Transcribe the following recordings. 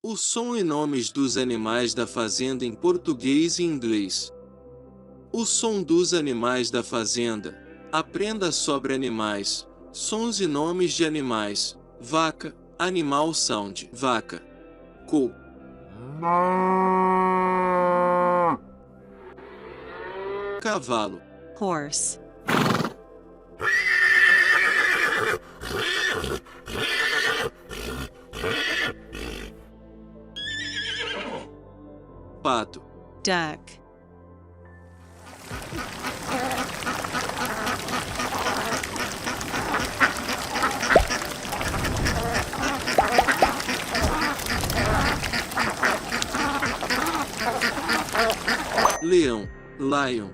O som e nomes dos animais da fazenda em português e inglês. O som dos animais da fazenda. Aprenda sobre animais. Sons e nomes de animais. Vaca, animal sound. Vaca. Co. Cavalo. Horse. Pato. Duck. Leão. Lion.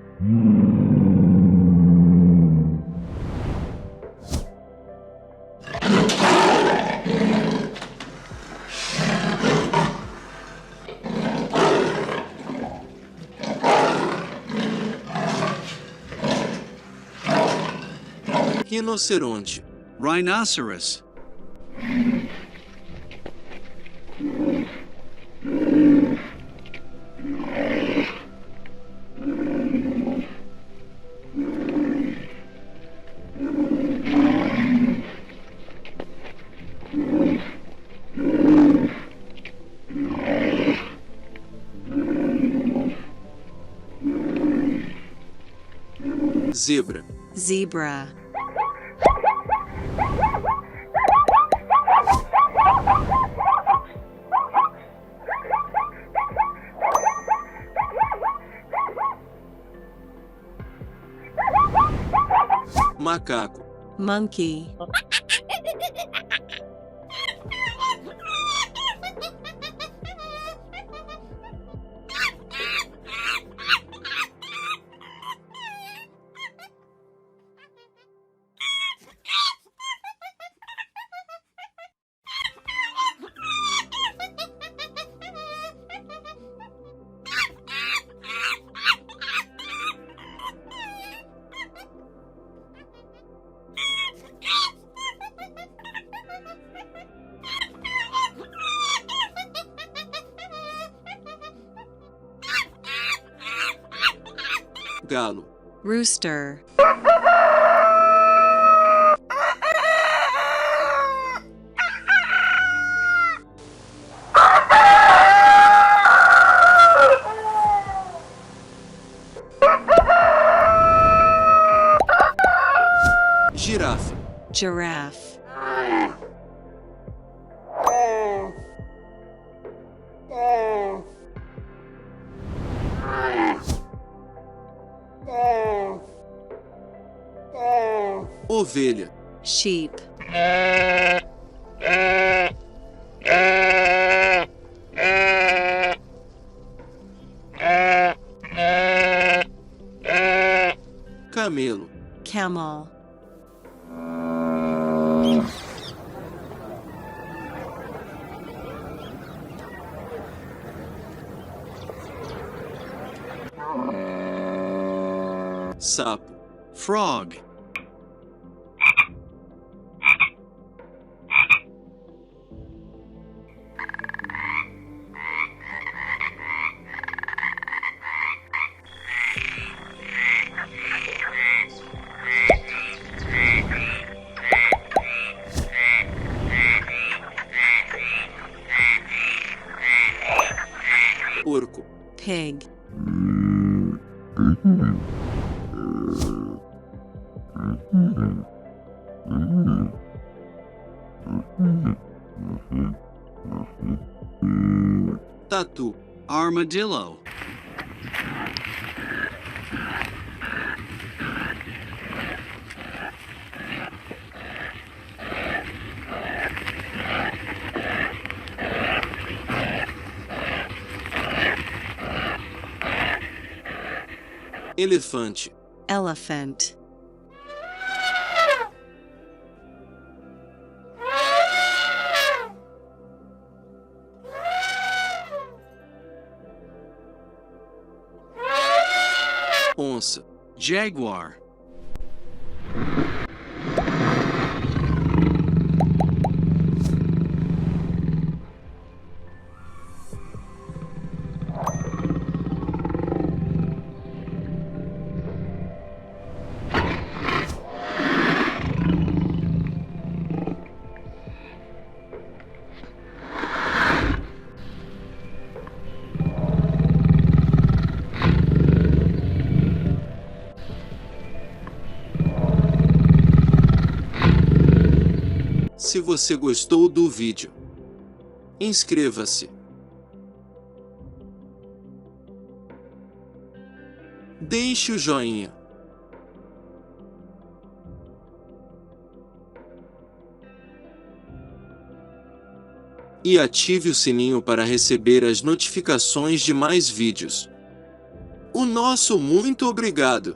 Rinoceronte. Rhinoceros. Zebra. Zebra. Macaco. Monkey. Galo. Rooster. Girafa. Giraffe. Ovelha. Sheep. Camelo. Camel. Sapo. Frog. Porco. Pig. Tatu. Armadillo. Elefante. Elephant. onça, jaguar, Se você gostou do vídeo, inscreva-se. Deixe o joinha. E ative o sininho para receber as notificações de mais vídeos. O nosso muito obrigado!